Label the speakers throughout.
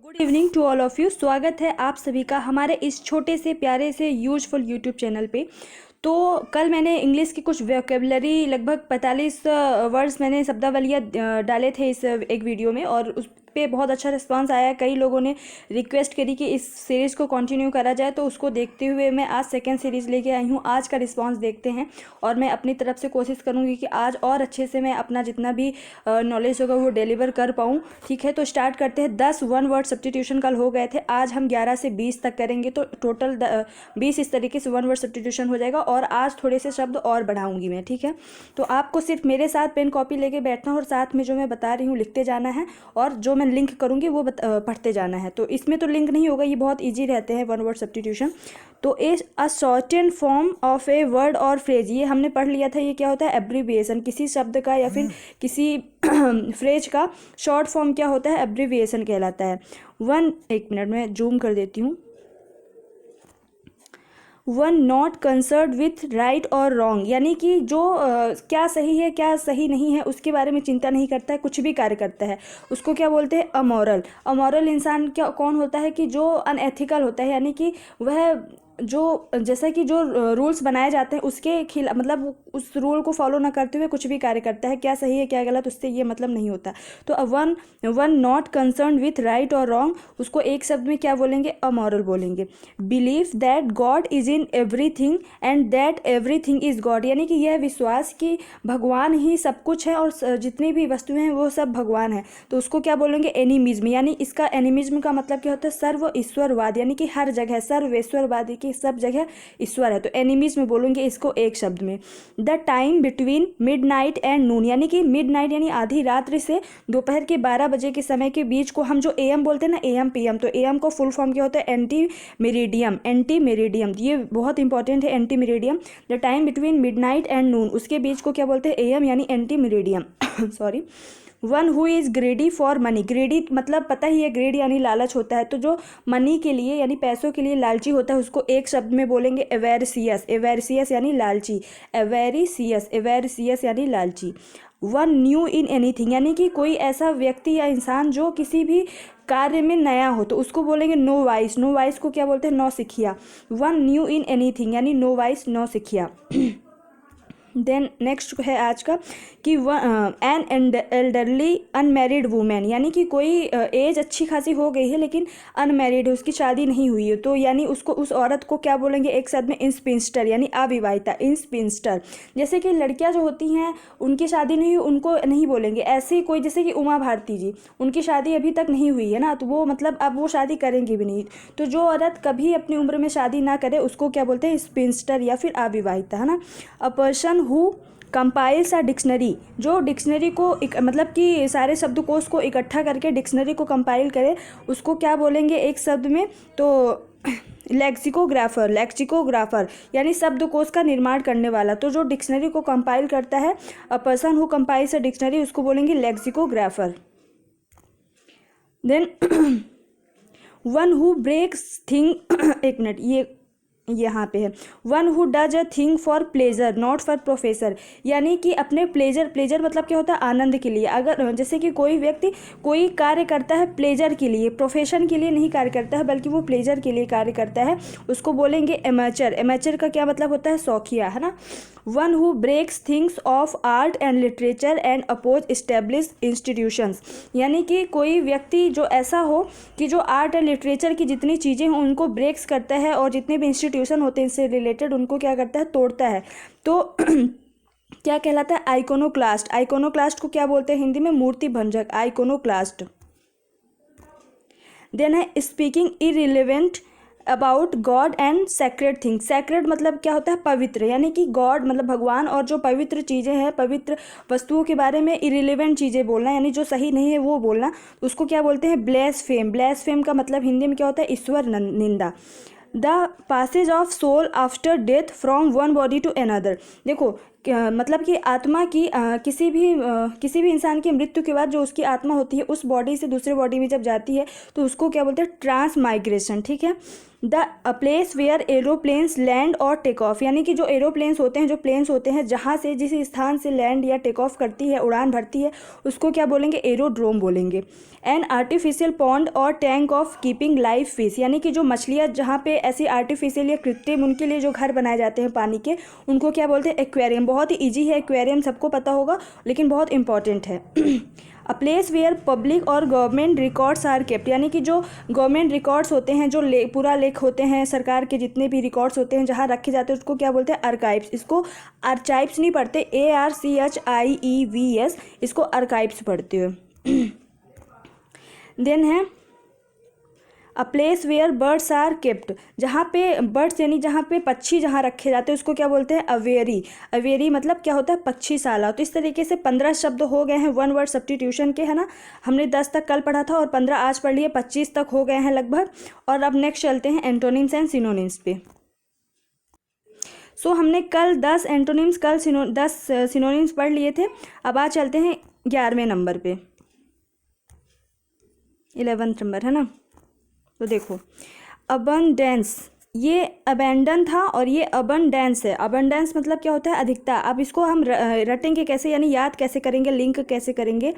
Speaker 1: Good evening to all of you. स्वागत है आप सभी का हमारे इस छोटे से प्यारे से यूजफुल यूट्यूब चैनल पे। तो कल मैंने इंग्लिश की कुछ वोकेबलरी लगभग 45 वर्ड्स मैंने शब्दावलियाँ डाले थे इस एक वीडियो में, और उस पे बहुत अच्छा रिस्पांस आया। कई लोगों ने रिक्वेस्ट करी कि इस सीरीज़ को कंटिन्यू करा जाए, तो उसको देखते हुए मैं आज सेकेंड सीरीज़ लेके आई हूँ। आज का रिस्पांस देखते हैं और मैं अपनी तरफ से कोशिश करूँगी कि आज और अच्छे से मैं अपना जितना भी नॉलेज होगा वो डिलीवर कर पाऊँ। ठीक है, तो स्टार्ट करते हैं। 10 वन वर्ड सब्स्टिट्यूशन कल हो गए थे, आज हम 11 से 20 तक करेंगे, तो टोटल 20 इस तरीके से वन वर्ड सब्स्टिट्यूशन हो जाएगा। और आज थोड़े से शब्द और बढ़ाऊंगी मैं। ठीक है, तो आपको सिर्फ मेरे साथ पेन कॉपी लेके बैठना है और साथ में जो मैं बता रही हूँ लिखते जाना है, और जो मैं लिंक करूँगी वो पढ़ते जाना है। तो इसमें तो लिंक नहीं होगा, ये बहुत ईजी रहते हैं वन वर्ड सब्स्टिट्यूशन। तो a shorten form of a word और फ्रेज, ये हमने पढ़ लिया था। ये क्या होता है? एब्रीविएशन। किसी शब्द का या फिर किसी फ्रेज का शॉर्ट फॉर्म क्या होता है? एब्रीविएशन कहलाता है। एक मिनट में जूम कर देती हूँ। One not concern with right और रॉन्ग, यानी कि जो क्या सही है क्या सही नहीं है उसके बारे में चिंता नहीं करता है, कुछ भी कार्य करता है, उसको क्या बोलते हैं? अमोरल। अमोरल इंसान क्या कौन होता है? कि जो अनएथिकल होता है, यानी कि वह जो जैसा कि जो रूल्स बनाए जाते हैं उसके खिलाफ, मतलब उस रूल को फॉलो ना करते हुए कुछ भी कार्य करता है। क्या सही है क्या गलत, उससे ये मतलब नहीं होता। तो one not concern with right और रॉन्ग, उसको एक शब्द में क्या बोलेंगे? अमोरल बोलेंगे। Believe that God is in everything and that everything is God, यानी कि यह विश्वास कि भगवान ही सब कुछ है और जितनी भी वस्तुएं हैं वो सब भगवान है। तो उसको क्या बोलेंगे? एनिमिज्म। यानी इसका एनिमिज्म का मतलब क्या होता है? सर्व ईश्वरवाद, यानी कि हर जगह सर्वेश्वरवादी की सब जगह ईश्वर है। तो एनिमिज्म बोलेंगे इसको एक शब्द में। The time between midnight and noon, यानी कि मिडनाइट यानी आधी रात्रि से दोपहर के 12 बजे के समय के बीच को हम जो एएम बोलते हैं ना, एएम पीएम, तो एएम को फुल फॉर्म क्या होता है? Ante meridiem. एंटी मेरिडियम, ये बहुत इंपॉर्टेंट है, ante meridiem. The time between midnight and noon, उसके बीच को क्या बोलते हैं? एएम यानी ante meridiem. Sorry. One who is greedy for money, greedy मतलब पता ही है, ग्रेड यानी लालच होता है। तो जो मनी के लिए यानी पैसों के लिए लालची होता है उसको एक शब्द में बोलेंगे एवेरिसियस। एवेरिसियस यानी लालची। एवेरिसियस यानी लालची। वन न्यू इन एनीथिंग, यानी कि कोई ऐसा व्यक्ति या इंसान जो किसी भी कार्य में नया हो, तो उसको बोलेंगे नो वाइस। नो वाइस को क्या बोलते हैं? नौ सिखिया। वन न्यू इन एनीथिंग यानी नो वाइस, नौ सिखिया। देन नेक्स्ट है आज का कि एन एल्डरली अनमैरिड वूमेन, यानी कि कोई एज अच्छी खासी हो गई है लेकिन अनमैरिड है, उसकी शादी नहीं हुई है, तो यानी उसको उस औरत को क्या बोलेंगे? एक शब्द में इंस्पिंस्टर, यानी अविवाहिता। इंस्पिंस्टर। जैसे कि लड़कियां जो होती हैं उनकी शादी नहीं हुई, उनको नहीं बोलेंगे। ऐसे ही कोई जैसे कि उमा भारती जी, उनकी शादी अभी तक नहीं हुई है ना, तो वो मतलब अब वो शादी करेंगी भी नहीं। तो जो औरत कभी अपनी उम्र में शादी ना करे उसको क्या बोलते हैं? स्पिंस्टर या फिर अविवाहिता, है ना। अ person who compiles a dictionary, जो डिक्शनरी को मतलब कि सारे शब्दकोश को इकट्ठा करके डिक्शनरी को कंपाइल करे, उसको क्या बोलेंगे एक शब्द में? तो लेक्सिकोग्राफर। लेक्सिकोग्राफर यानी शब्दकोश का निर्माण करने वाला। तो जो डिक्शनरी को कंपाइल करता है, a person who compiles a dictionary, उसको बोलेंगे lexicographer. Then one who breaks thing एक मिनट, ये यहाँ पे है। One who does a thing for pleasure not for professor, यानी कि अपने प्लेजर मतलब क्या होता है? आनंद के लिए। अगर जैसे कि कोई व्यक्ति कोई कार्य करता है प्लेजर के लिए, प्रोफेशन के लिए नहीं कार्य करता है बल्कि वो प्लेजर के लिए कार्य करता है, उसको बोलेंगे एमेचर। एमेचर का क्या मतलब होता है? शौकिया, है ना। One who breaks things of art and literature and oppose established institutions, यानी कि कोई व्यक्ति जो ऐसा हो कि जो आर्ट एंड लिटरेचर की जितनी चीज़ें हैं उनको ब्रेक्स करता है और जितने भी इंस्टीट्यूशन होते हैं इससे रिलेटेड उनको क्या करता है? तोड़ता है। तो क्या कहलाता है? आइकोनोक्लास्ट। आइकोनोक्लास्ट को क्या बोलते हैं हिंदी में? मूर्ति भंजक। आइकोनोक्लास्ट। देन है speaking irrelevant about God and sacred thing. Sacred मतलब क्या होता है? पवित्र, यानी कि गॉड मतलब भगवान और जो पवित्र चीज़ें हैं, पवित्र वस्तुओं के बारे में इरिलेवेंट चीज़ें बोलना, यानी जो सही नहीं है वो बोलना, उसको क्या बोलते हैं? ब्लेसफेम। ब्लेसफेम का मतलब हिंदी में क्या होता है? ईश्वर निंदा। The passage of soul after death from one body to another, देखो मतलब कि आत्मा की किसी भी इंसान की मृत्यु के बाद जो उसकी आत्मा होती है उस बॉडी से दूसरे बॉडी में जब जाती है तो उसको क्या बोलते हैं? Transmigration. ठीक है, the place where aeroplanes land और टेक ऑफ, यानी कि जो एरोप्लेन्स होते हैं, जो प्लेन्स होते हैं जहाँ से जिस स्थान से लैंड या टेक ऑफ करती है, उड़ान भरती है, उसको क्या बोलेंगे? एरोड्रोम बोलेंगे। एन आर्टिफिशियल पॉन्ड और tank of keeping live fish, यानी कि जो मछलियाँ जहाँ पे ऐसी आर्टिफिशियल या कृत्रिम उनके लिए जो घर बनाए जाते हैं पानी के, उनको क्या बोलते हैं? एक्वेरियम। बहुत ही ईजी है एक्वेरियम, सबको पता होगा, लेकिन बहुत इंपॉर्टेंट है। अ प्लेस वेयर पब्लिक और गवर्नमेंट रिकॉर्ड्स आर केप्ट, यानी कि जो गवर्नमेंट रिकॉर्ड्स होते हैं, जो पूरा लेख होते हैं, सरकार के जितने भी रिकॉर्ड्स होते हैं जहाँ रखे जाते हैं, उसको क्या बोलते हैं? आर्काइव्स। इसको आर्चाइव्स नहीं पढ़ते, ARCHIEVS, इसको आर्काइव्स पढ़ते हो। देन है a place where birds are kept, जहाँ पे बर्ड्स यानी जहाँ पे पक्षी जहाँ रखे जाते हैं, उसको क्या बोलते हैं? अवेरी। अवेरी मतलब क्या होता है? पक्षीशाला। तो इस तरीके से 15 शब्द हो गए हैं वन वर्ड सब्स्टिट्यूशन के, है ना। हमने 10 तक कल पढ़ा था और 15 आज पढ़ लिए, 25 तक हो गए हैं लगभग। और अब नेक्स्ट चलते हैं एंटोनिम्स एंड सिनोनिम्स पे। सो हमने कल 10 एंटोनिम्स, कल 10 सिनोनिम्स पढ़ लिए थे। अब आज चलते हैं 11वें नंबर पे, 11th नंबर, है ना। तो देखो, अबंडेंस, ये अबेंडन था और ये अबंडेंस है। अबंडेंस मतलब क्या होता है? अधिकता। अब इसको हम रटेंगे कैसे, यानी याद कैसे करेंगे, लिंक कैसे करेंगे?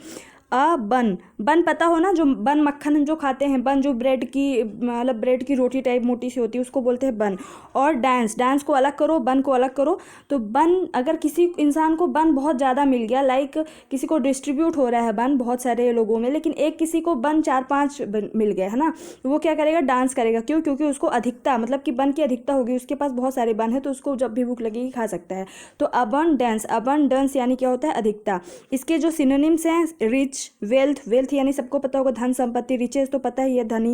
Speaker 1: बन, बन पता हो ना, जो बन मक्खन जो खाते हैं, बन जो ब्रेड की, मतलब ब्रेड की रोटी टाइप मोटी सी होती है, उसको बोलते हैं बन। और डांस, डांस को अलग करो, बन को अलग करो। तो बन, अगर किसी इंसान को बन बहुत ज़्यादा मिल गया, लाइक किसी को डिस्ट्रीब्यूट हो रहा है बन बहुत सारे लोगों में, लेकिन एक किसी को बन 4-5 मिल गए, है ना, तो वो क्या करेगा? डांस करेगा। क्यों? क्योंकि उसको अधिकता, मतलब कि बन की अधिकता होगी, उसके पास बहुत सारे बन है, तो उसको जब भी भूख लगेगी खा सकता है। तो अबंडेंस, अबंडेंस यानी क्या होता है? अधिकता। इसके जो सिनोनिम्स हैं, रिच, वेल्थ, वेल्थ यानी सबको पता होगा धन संपत्ति, रिचेस तो पता ही है धनी,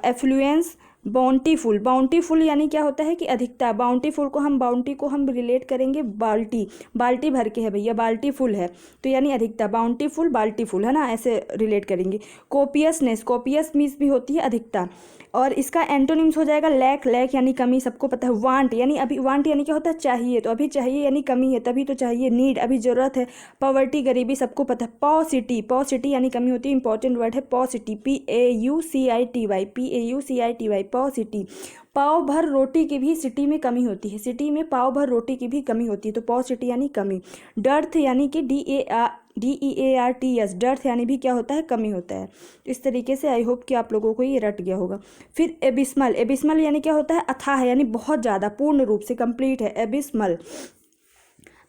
Speaker 1: एफ्लुएंस, बाउंटीफुल, बाउंटीफुल यानी क्या होता है? कि अधिकता। बाउंटीफुल को हम, बाउंटी को हम रिलेट करेंगे बाल्टी, बाल्टी भर के है भैया, बाल्टी फुल है, तो यानी अधिकता। बाउंटीफुल, बाल्टीफुल, है ना, ऐसे रिलेट करेंगे। कोपियसनेस, कोपियस मीन्स भी होती है अधिकता। और इसका एंटोनिम्स हो जाएगा लैक, लैक यानी कमी, सबको पता है। वांट यानी अभी, वांट यानी क्या होता है? चाहिए, तो अभी चाहिए यानी कमी है, तभी तो चाहिए। नीड, अभी ज़रूरत है। पॉवर्टी, गरीबी, सबको पता है। पॉसिटी, पॉसिटी यानी कमी होती है, इंपॉर्टेंट वर्ड है पॉसिटी, PAUCITY, पॉसिटी। पाव भर रोटी की भी सिटी में कमी होती है, सिटी में पाव भर रोटी की भी कमी होती है, तो पॉसिटी यानी कमी। डर्थ यानी कि DEARTS, डर्थ यानी भी क्या होता है? कमी होता है। इस तरीके से आई होप कि आप लोगों को ये रट गया होगा। फिर एबिस्मल, एबिस्मल यानी क्या होता है? अथाह, यानी बहुत ज़्यादा, पूर्ण रूप से कंप्लीट है, एबिस्मल।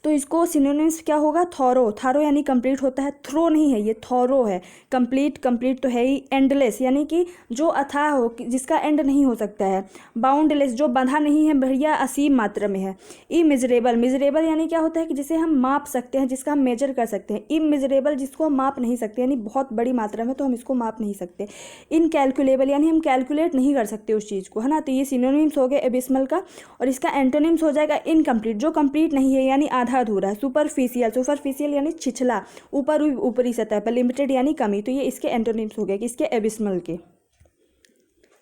Speaker 1: तो इसको सिनोनिम्स क्या होगा? थॉरो, थारो यानी कंप्लीट होता है, थ्रो नहीं है, ये थॉरो है। कंप्लीट, कंप्लीट तो है ही। एंडलेस यानी कि जो अथाह हो, जिसका एंड नहीं हो सकता है। बाउंडलेस, जो बंधा नहीं है भैया, असीम मात्रा में है। इमिजरेबल, मिजरेबल यानी क्या होता है? कि जिसे हम माप सकते हैं, जिसका हम मेजर कर सकते हैं। इमिजरेबल, जिसको हम माप नहीं सकते, यानी बहुत बड़ी मात्रा में, तो हम इसको माप नहीं सकते। इनकैलकुलेबल यानी हम कैलकुलेट नहीं कर सकते उस चीज़ को, है ना। तो ये सिनोनिम्स हो गए एबिस्मल का। और इसका एंटोनिम्स हो जाएगा इनकम्प्लीट, जो कंप्लीट नहीं है यानी आधा अधूरा है। सुपरफिशियल, सुपरफिशियल यानी छिछला, ऊपर ऊपरी सतह पर। लिमिटेड यानी कमी। तो ये इसके एंटोनिम्स हो गए, इसके एबिस्मल के।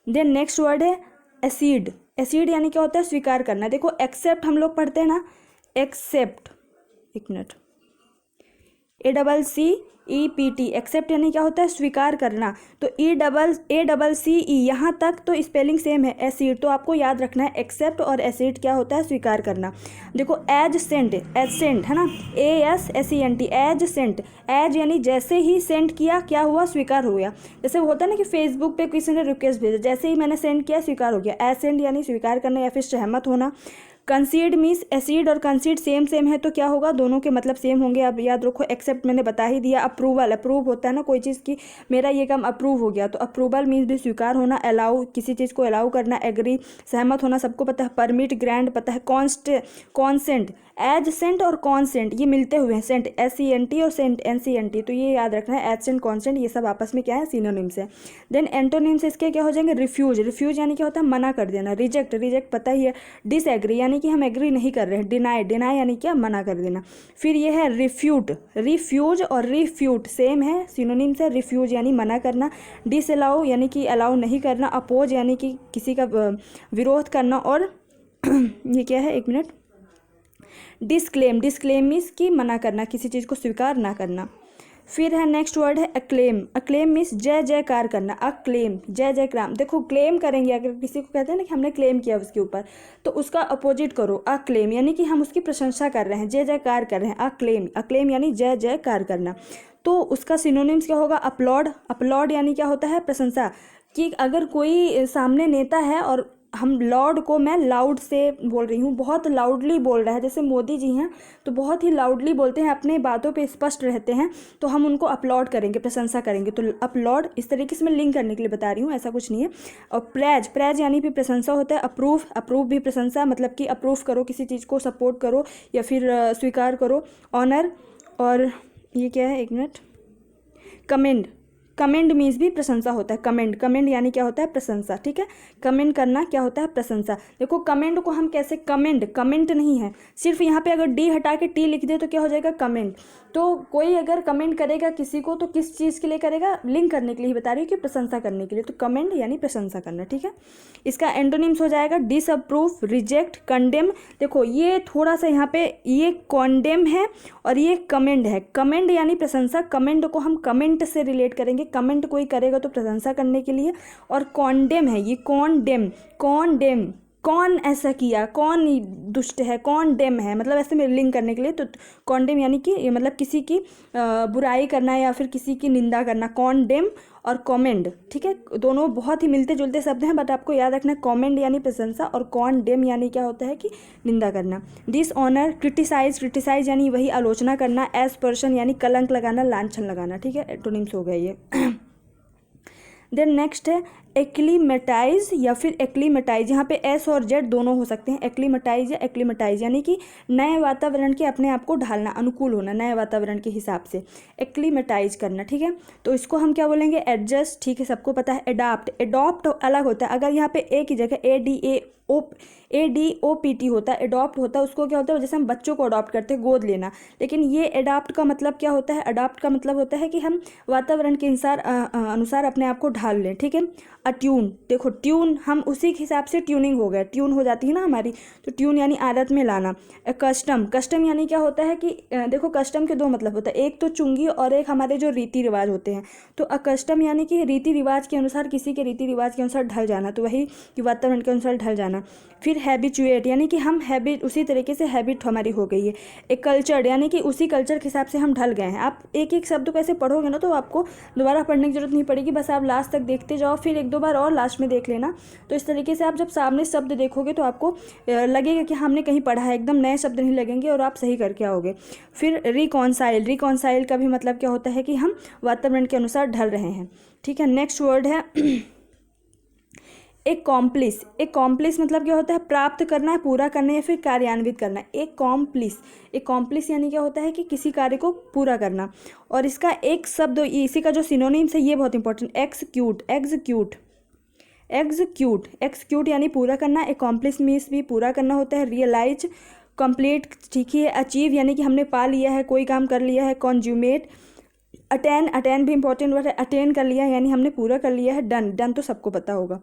Speaker 1: देन नेक्स्ट वर्ड है एसिड। एसिड यानी क्या होता है? स्वीकार करना। देखो एक्सेप्ट हम लोग पढ़ते हैं ना, एक्सेप्ट, एक मिनट, ACCEPT, एक्सेप्ट यानी क्या होता है? स्वीकार करना। तो ACCE, यहाँ तक तो स्पेलिंग सेम है, एसिड, तो आपको याद रखना है एक्सेप्ट और एसिड क्या होता है? स्वीकार करना। देखो एज सेंट, एज सेंट, है ना, ASSENT, एज सेंट। एज यानी जैसे ही सेंड किया, क्या हुआ? स्वीकार हो गया। जैसे होता है ना कि फेसबुक पे किसी ने रिक्वेस्ट भेजा, जैसे ही मैंने सेंड किया, स्वीकार हो गया। एज सेंट यानी स्वीकार करना या फिर सहमत होना। कंसीड मीन्स, एसिड और कंसीड सेम सेम है, तो क्या होगा? दोनों के मतलब सेम होंगे। अब याद रखो, एक्सेप्ट मैंने बता ही दिया। अप्रूवल, अप्रूव होता है ना कोई चीज़ की, मेरा ये काम अप्रूव हो गया, तो अप्रूवल मीन्स भी स्वीकार होना। अलाउ, किसी चीज़ को अलाउ करना। एग्री, सहमत होना, सबको पता है। परमिट, ग्रैंड पता है। कॉन्सेंट, एज सेंट और कॉन्सेंट ये मिलते हुए हैं, सेंट SENT और सेंट NCNT, तो ये याद रखना है। एज सेंट, कॉन्सेंट, ये सब आपस में क्या है? सिनोनिम्स है। देन एंटोनिम्स इसके क्या हो जाएंगे? रिफ्यूज, रिफ्यूज यानी क्या होता है? मना कर देना। रिजेक्ट, रिजेक्ट पता ही है। डिसएग्री यानी कि हम एग्री नहीं कर रहे हैं। डिनाई, डिनाई यानी क्या? मना कर देना। फिर ये है रिफ्यूट, रिफ्यूज और रिफ्यूट सेम है, सिनोनिम्स है। रिफ्यूज यानी मना करना। डिसअलाउ यानी कि अलाउ नहीं करना। अपोज यानी कि किसी का विरोध करना। और ये क्या है? एक मिनट, डिस्क्लेम, डिस्क्लेम मीन्स कि मना करना, किसी चीज़ को स्वीकार ना करना। फिर है नेक्स्ट वर्ड है अक्लेम। अक्लेम मीन्स जय जयकार करना, अक्लेम जय जयकार। देखो क्लेम करेंगे, अगर किसी को कहते हैं ना कि हमने क्लेम किया उसके ऊपर, तो उसका अपोजिट करो अक्लेम, यानी कि हम उसकी प्रशंसा कर रहे हैं, जय जयकार कर रहे हैं। अक्लेम, अक्लेम यानी जय जयकार करना। तो उसका सिनोनिम्स क्या होगा? अपलॉड। अपलॉड यानी क्या होता है? प्रशंसा। कि अगर कोई सामने नेता है और हम लॉर्ड को मैं लाउड से बोल रही हूँ, बहुत लाउडली बोल रहा है, जैसे मोदी जी हैं तो बहुत ही लाउडली बोलते हैं, अपने बातों पे स्पष्ट रहते हैं, तो हम उनको अपलॉड करेंगे, प्रशंसा करेंगे। तो अपलॉड इस तरीके से मैं लिंक करने के लिए बता रही हूँ, ऐसा कुछ नहीं है। और प्रेज, प्रेज यानी भी प्रशंसा होता है। अप्रूव, अप्रूव भी प्रशंसा, मतलब कि अप्रूव करो किसी चीज़ को, सपोर्ट करो या फिर स्वीकार करो। ऑनर, और ये क्या है, एक मिनट, कमेंड। कमेंड मीन्स भी प्रशंसा होता है। कमेंड, कमेंड यानी क्या होता है? प्रशंसा। ठीक है, कमेंड करना क्या होता है? प्रशंसा। देखो कमेंड को हम कैसे, कमेंड, कमेंट नहीं है, सिर्फ यहाँ पे अगर डी हटा के टी लिख दे तो क्या हो जाएगा? कमेंट। तो कोई अगर कमेंट करेगा किसी को तो किस चीज़ के लिए करेगा? लिंक करने के लिए ही बता रही हूँ कि प्रशंसा करने के लिए। तो कमेंड यानी प्रशंसा करना। ठीक है, इसका एंटोनिम्स हो जाएगा डिसअप्रूव, रिजेक्ट, कंडेम। देखो ये थोड़ा सा यहाँ पे, ये कॉन्डेम है और ये कमेंड है। कमेंड यानी प्रशंसा, कमेंड को हम कमेंट से रिलेट करेंगे, कमेंट कोई करेगा तो प्रशंसा करने के लिए। और कॉन्डेम है ये, कॉन्डेम, कॉन्डेम, कौन ऐसा किया, कौन दुष्ट है, कौन डेम है, मतलब ऐसे में लिंक करने के लिए। तो कॉन्डेम यानी कि ये मतलब किसी की बुराई करना या फिर किसी की निंदा करना, कॉन्डेम और कमेंड। ठीक है, दोनों बहुत ही मिलते जुलते शब्द हैं, बट आपको याद रखना कमेंड यानी प्रशंसा और कॉन्डेम यानी क्या होता है कि निंदा करना। डिसऑनर, क्रिटिसाइज, क्रिटिसाइज यानी वही आलोचना करना। एस्पर्शन यानी कलंक लगाना, लांछन लगाना। ठीक है, एंटोनिम्स हो गए ये। देन नेक्स्ट है एक्लीमेटाइज या फिर एक्लीमेटाइज। यहाँ पे एस और जेड दोनों हो सकते हैं, एक्लीमेटाइज या एक्लीमेटाइज, यानी कि नए वातावरण के अपने आप को ढालना, अनुकूल होना नए वातावरण के हिसाब से, एक्लीमेटाइज करना। ठीक है, तो इसको हम क्या बोलेंगे? एडजस्ट। ठीक है, सबको पता है। एडाप्ट, एडॉप्ट अलग होता है। अगर यहाँ पे ए की जगह ADOPT होता है, एडॉप्ट होता है, उसको क्या होता है? जैसे हम बच्चों को अडॉप्ट करते हैं, गोद लेना। लेकिन ये एडाप्ट का मतलब क्या होता है? अडॉप्ट का मतलब होता है कि हम वातावरण के अनुसार अपने आप को ढाल लें। ठीक है, अट्यून, देखो ट्यून, हम उसी के हिसाब से ट्यूनिंग हो गया, ट्यून हो जाती है ना हमारी, तो ट्यून यानी आदत में लाना। कस्टम, कस्टम यानी क्या होता है कि देखो कस्टम के दो मतलब होता है, एक तो चुंगी और एक हमारे जो रीति रिवाज होते हैं। तो अकस्टम यानी कि रीति रिवाज के अनुसार, किसी के रीति रिवाज के अनुसार ढल जाना, तो वही कि वातावरण के अनुसार ढल जाना। फिर हैबिचुएट यानी कि हम हैबिट, उसी तरीके से हैबिट हमारी हो गई है। एक कल्चर्ड यानी कि उसी कल्चर के हिसाब से हम ढल गए हैं। आप एक एक शब्द को ऐसे पढ़ोगे ना तो आपको दोबारा पढ़ने की जरूरत नहीं पड़ेगी, बस आप लास्ट तक देखते जाओ, फिर एक दो बार और लास्ट में देख लेना। तो इस तरीके से आप जब सामने शब्द देखोगे तो आपको लगेगा कि हमने कहीं पढ़ा है, एकदम नए शब्द नहीं लगेंगे और आप सही करके आओगे। फिर रिकॉन्साइल, रिकॉन्साइल का भी मतलब क्या होता है कि हम वातावरण के अनुसार ढल रहे हैं। ठीक है, नेक्स्ट वर्ड है एकॉम्प्लिस। एकॉम्प्लिस मतलब क्या होता है? प्राप्त करना है, पूरा करना या फिर कार्यान्वित करना। एकॉम्प्लिस, एकॉम्प्लिस यानी क्या होता है कि किसी कार्य को पूरा करना। और इसका एक शब्द, इसी का जो सिनोनिम्स है ये बहुत important, execute, execute, execute, execute यानी पूरा करना। एकॉम्प्लिस मीन्स भी पूरा करना होता है। रियलाइज, कंप्लीट, ठीक है। अचीव यानी कि हमने पा लिया है, कोई काम कर लिया है। कॉन्ज्यूमेट, अटेन, अटेन भी इंपॉर्टेंट वर्ड है, अटेन कर लिया है यानी हमने पूरा कर लिया है। डन, डन तो सबको पता होगा।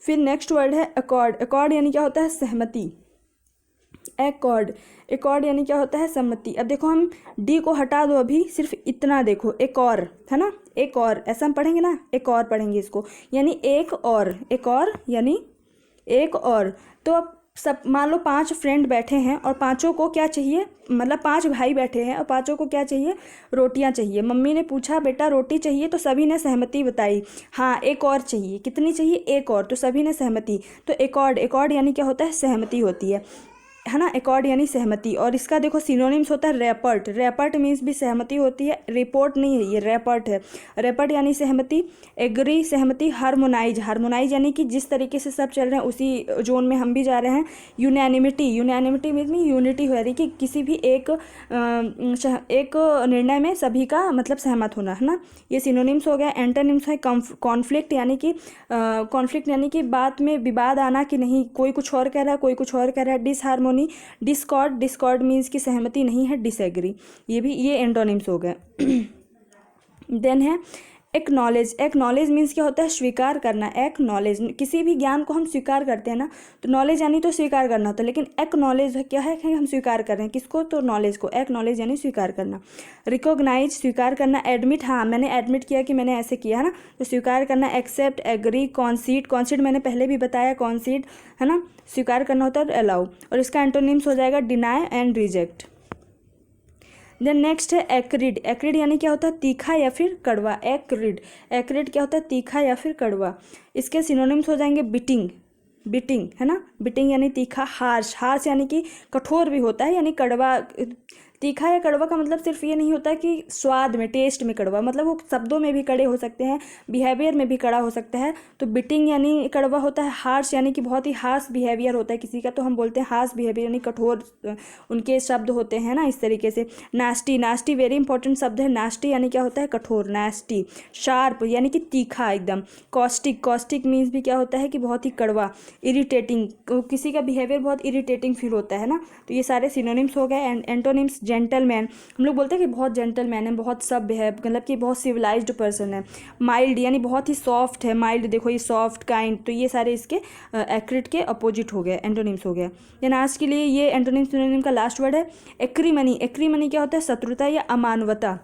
Speaker 1: फिर नेक्स्ट वर्ड है अकॉर्ड। अकॉर्ड यानी क्या होता है? सहमति। एकॉर्ड, एकॉर्ड यानी क्या होता है? सहमति। अब देखो हम डी को हटा दो, अभी सिर्फ इतना देखो, एक और है ना, एक और, ऐसा हम पढ़ेंगे ना, एक और पढ़ेंगे इसको, यानी एक और, एक और यानी एक और। तो अब सब मान लो 5 फ्रेंड बैठे हैं और पांचों को क्या चाहिए, मतलब 5 भाई बैठे हैं और पांचों को क्या चाहिए? रोटियां चाहिए। मम्मी ने पूछा बेटा रोटी चाहिए, तो सभी ने सहमति बताई, हाँ एक और चाहिए। कितनी चाहिए? एक और, तो सभी ने सहमति। तो एकॉर्ड, एकॉर्ड यानी क्या होता है? सहमति होती है ना, एकॉर्ड यानी सहमति। और इसका देखो सिनोनिम्स होता है रैपर्ट। रैपर्ट मीन्स भी सहमति होती है, रिपोर्ट नहीं है, ये रैपर्ट है। रैपर्ट यानी सहमति। एग्री, सहमति। हार्मोनाइज, हार्मोनाइज यानी कि जिस तरीके से सब चल रहे हैं उसी जोन में हम भी जा रहे हैं। यूनैनिमिटी, यूनैनिमिटी मीन्स में यूनिटी हो रही कि किसी भी एक निर्णय में सभी का मतलब सहमत होना, है ना। ये सिनोनिम्स हो गया। एंटोनिम्स है कॉन्फ्लिक्ट यानी कि कॉन्फ्लिक्ट यानी कि बात में विवाद आना, कि नहीं कोई कुछ और कह रहा है, कोई कुछ और कह रहा है। डिसहार्मोनी, डिस्कॉर्ड, डिस्कॉर्ड मीन्स की सहमति नहीं है। डिसएग्री, ये भी, ये एंटोनिम्स हो गए। देन है एक्नॉलेज, एक्नॉलेज मीन्स क्या होता है, स्वीकार करना। एक्नॉलेज, किसी भी ज्ञान को हम स्वीकार करते हैं ना, तो नॉलेज यानी तो स्वीकार करना होता है, लेकिन एक्नॉलेज क्या है कि हम स्वीकार कर रहे हैं किसको, तो नॉलेज को। एक्नॉलेज यानी स्वीकार करना। रिकॉग्नाइज, स्वीकार करना। एडमिट, हाँ मैंने एडमिट किया कि मैंने ऐसे किया है ना, तो स्वीकार करना। एक्सेप्ट, एग्री, कॉन्सीड, कॉन्सीड मैंने पहले भी बताया, कॉन्सीड है ना, स्वीकार करना होता है। अलाउ, और इसका एंटोनिम्स हो जाएगा deny and reject. Then next है एक्रिड। एक्रिड यानी क्या होता है, तीखा या फिर कड़वा। एक्रिड, एक्रिड क्या होता है, तीखा या फिर कड़वा। इसके सिनोनिम्स हो जाएंगे बिटिंग, बिटिंग है ना, बिटिंग यानी तीखा। हार्श, हार्श यानी कि कठोर भी होता है, यानी कड़वा। तीखा या कड़वा का मतलब सिर्फ ये नहीं होता कि स्वाद में, टेस्ट में कड़वा, मतलब वो शब्दों में भी कड़े हो सकते हैं, बिहेवियर में भी कड़ा हो सकता है। तो बिटिंग यानी कड़वा होता है। हार्श यानी कि बहुत ही हार्श बिहेवियर होता है किसी का, तो हम बोलते हैं हार्श बिहेवियर, यानी कठोर उनके शब्द होते हैं ना, इस तरीके से। नास्टी, नास्टी वेरी इंपॉर्टेंट शब्द है। नास्टी यानी क्या होता है, कठोर, नास्टी। शार्प यानी कि तीखा एकदम। कॉस्टिक, कॉस्टिक मीन्स भी क्या होता है कि बहुत ही कड़वा। इरिटेटिंग, किसी का बिहेवियर बहुत इरिटेटिंग फील होता है ना, तो ये सारे सिनोनिम्स हो गए। एंड एंटोनिम्स, जेंटलमैन, हम लोग बोलते हैं कि बहुत जेंटलमैन है, बहुत सभ्य है, मतलब कि बहुत सिविलाइज्ड पर्सन है। माइल्ड यानी बहुत ही सॉफ्ट है, माइल्ड देखो ये सॉफ्ट, काइंड, तो ये सारे इसके एक्रिड के अपोजिट हो गए, एंटोनिम्स हो गए। देन आज के लिए ये एंटोनिम सिनोनिम का लास्ट वर्ड है एक्रीमनी। एक्रीमनी क्या होता है, शत्रुता या अमानवता।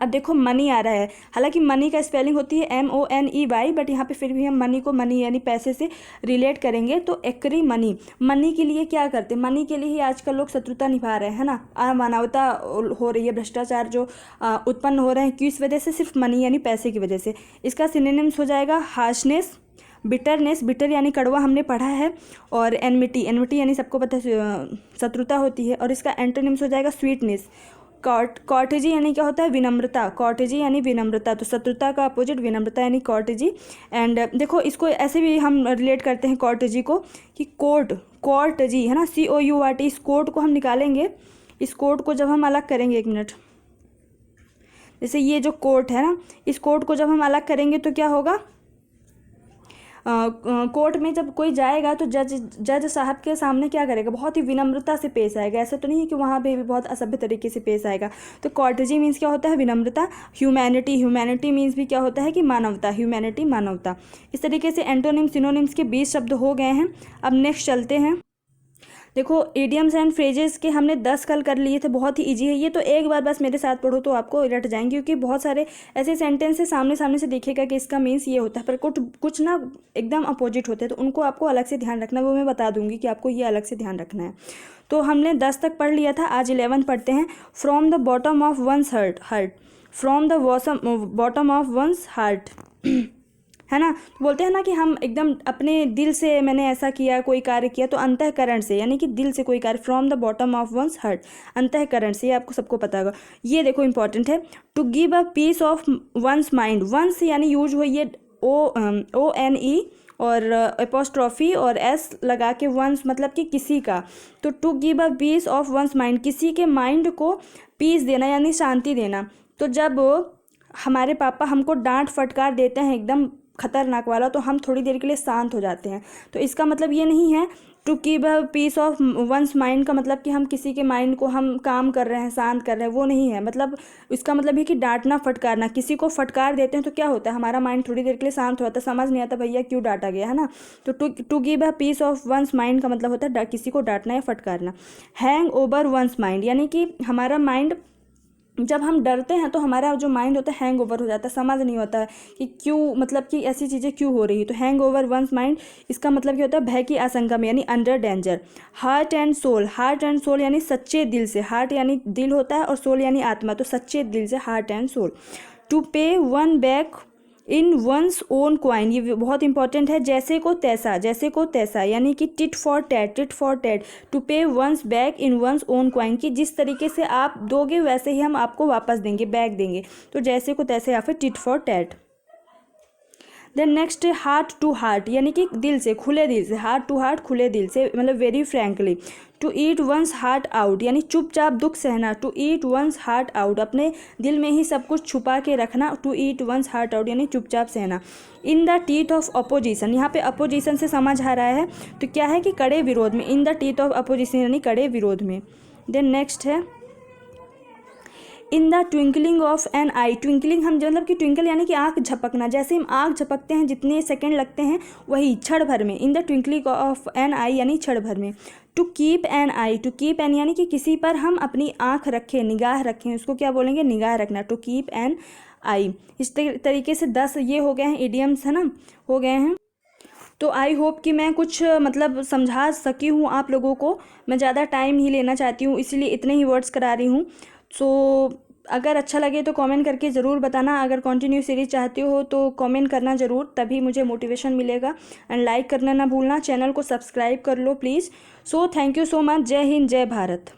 Speaker 1: अब देखो मनी आ रहा है, हालांकि मनी का स्पेलिंग होती है MONEY, बट यहाँ पे फिर भी हम मनी को मनी यानी पैसे से रिलेट करेंगे, तो एक्री मनी। मनी के लिए क्या करते हैं, मनी के लिए ही आजकल लोग शत्रुता निभा रहे हैं ना, अमानवता हो रही है, भ्रष्टाचार जो उत्पन्न हो रहे हैं, किस वजह से, सिर्फ मनी यानी पैसे की वजह से। इसका सिनोनिम्स हो जाएगा हार्शनेस, बिटरनेस, बिटर यानी कड़वा हमने पढ़ा है, और एनमिटी, एनमिटी यानी सबको पता है शत्रुता होती है, और इसका एंटोनिम्स हो जाएगा स्वीटनेस। कॉर्टेजी यानी क्या होता है, विनम्रता। कॉर्टेजी यानी विनम्रता, तो शत्रुता का अपोजिट विनम्रता यानी कॉर्टेजी। एंड देखो इसको ऐसे भी हम रिलेट करते हैं कॉर्टेजी को कि कोर्ट, कॉर्टेजी है ना, COURT। इस कोर्ट को हम निकालेंगे, इस कोर्ट को जब हम अलग करेंगे, एक मिनट, जैसे ये जो कोर्ट है ना, इस कोर्ट को जब हम अलग करेंगे तो क्या होगा, कोर्ट में जब कोई जाएगा तो जज साहब के सामने क्या करेगा, बहुत ही विनम्रता से पेश आएगा। ऐसा तो नहीं है कि वहाँ पे भी बहुत असभ्य तरीके से पेश आएगा। तो कॉर्टेजी मीन्स क्या होता है, विनम्रता। ह्यूमैनिटी, ह्यूमैनिटी मीन्स भी क्या होता है कि मानवता, ह्यूमैनिटी मानवता। इस तरीके से एंटोनिम सिनोनिम्स के 20 शब्द हो गए हैं। अब नेक्स्ट चलते हैं। देखो इडियम्स एंड फ्रेजेस के हमने 10 कल कर लिए थे, बहुत ही इजी है ये, तो एक बार बस मेरे साथ पढ़ो तो आपको रट जाएंगे, क्योंकि बहुत सारे ऐसे सेंटेंस है सामने सामने से देखिएगा कि इसका मीन्स ये होता है, पर कुछ ना एकदम अपोजिट होते हैं, तो उनको आपको अलग से ध्यान रखना, वो मैं बता दूंगी कि आपको ये अलग से ध्यान रखना है। तो हमने 10 तक पढ़ लिया था, आज 11 पढ़ते हैं। From the bottom of once heart, from the bottom of once heart, है ना, तो बोलते हैं ना कि हम एकदम अपने दिल से मैंने ऐसा किया, कोई कार्य किया, तो अंतःकरण से, यानी कि दिल से कोई कार्य। From the bottom of once heart, अंतःकरण से, ये आपको सबको पता होगा। ये देखो इंपॉर्टेंट है, to give a piece of one's mind. One's यानी यूज हुई है ONE और एपोस्ट्रॉफी और S लगा के, वंस मतलब कि किसी का। तो to give a piece of one's mind, किसी के माइंड को पीस देना यानी शांति देना। तो जब हमारे पापा हमको डांट फटकार देते हैं एकदम खतरनाक वाला, तो हम थोड़ी देर के लिए शांत हो जाते हैं। तो इसका मतलब ये नहीं है to keep a piece of one's mind का मतलब कि हम किसी के माइंड को हम काम कर रहे हैं, शांत कर रहे हैं, वो नहीं है। मतलब इसका मतलब है कि डांटना फटकारना, किसी को फटकार देते हैं तो क्या होता है, हमारा माइंड थोड़ी देर के लिए शांत हो जाता है, समझ नहीं आता भैया क्यों डांटा गया, है ना। तो to give a piece of one's mind का मतलब होता है किसी को डांटना या फटकारना। हैंग ओवर वंस माइंड यानी कि हमारा माइंड, जब हम डरते हैं तो हमारा जो माइंड होता है हैंग ओवर हो जाता है, समझ नहीं होता है कि क्यों, मतलब कि ऐसी चीज़ें क्यों हो रही है। तो हैंग ओवर वंस माइंड, इसका मतलब क्या होता है, भय की आशंका में, यानी under danger. Heart and soul, heart and soul यानी सच्चे दिल से, हार्ट यानी दिल होता है और सोल यानी आत्मा, तो सच्चे दिल से, हार्ट एंड सोल। टू पे one back in one's own coin, ये बहुत इंपॉर्टेंट है। जैसे को तैसा, जैसे को तैसा यानी कि tit for tat, tit for tat. To pay one's back in one's own coin, कि जिस तरीके से आप दोगे वैसे ही हम आपको वापस देंगे, बैक देंगे। तो जैसे को तैसे या फिर tit for tat. Then next है हार्ट टू हार्ट, यानी कि दिल से, खुले दिल से, हार्ट टू हार्ट, खुले दिल से, मतलब very frankly. To eat one's heart out यानी चुपचाप दुख सहना। To eat one's heart out, अपने दिल में ही सब कुछ छुपा के रखना। To eat one's heart out यानी चुपचाप सहना। In the teeth of opposition, यहाँ पे अपोजिशन से समझ आ रहा है, तो क्या है कि कड़े विरोध में। In the teeth of opposition यानी कड़े विरोध में। देन नेक्स्ट है in the twinkling of an eye. Twinkling हम मतलब कि ट्विंकल यानी कि आँख झपकना, जैसे हम आँख झपकते हैं जितने सेकंड लगते हैं वही क्षण भर में। In the twinkling of an eye यानी क्षण भर में। To keep an eye, to keep an यानी कि किसी पर हम अपनी आँख रखें, निगाह रखें, उसको क्या बोलेंगे, निगाह रखना, टू कीप एन आई। इस तरीके से 10 ये हो गए हैं इडियम्स, है ना, हो गए हैं। तो आई होप कि मैं कुछ मतलब समझा सकी हूँ आप लोगों को। मैं ज़्यादा टाइम ही लेना चाहती हूँ, इसीलिए इतने ही वर्ड्स करा रही हूँ। सो अगर अच्छा लगे तो कमेंट करके ज़रूर बताना। अगर कंटिन्यू सीरीज चाहते हो तो कमेंट करना ज़रूर, तभी मुझे मोटिवेशन मिलेगा। एंड लाइक करना ना भूलना, चैनल को सब्सक्राइब कर लो please. So thank you so much. जय हिंद, जय भारत।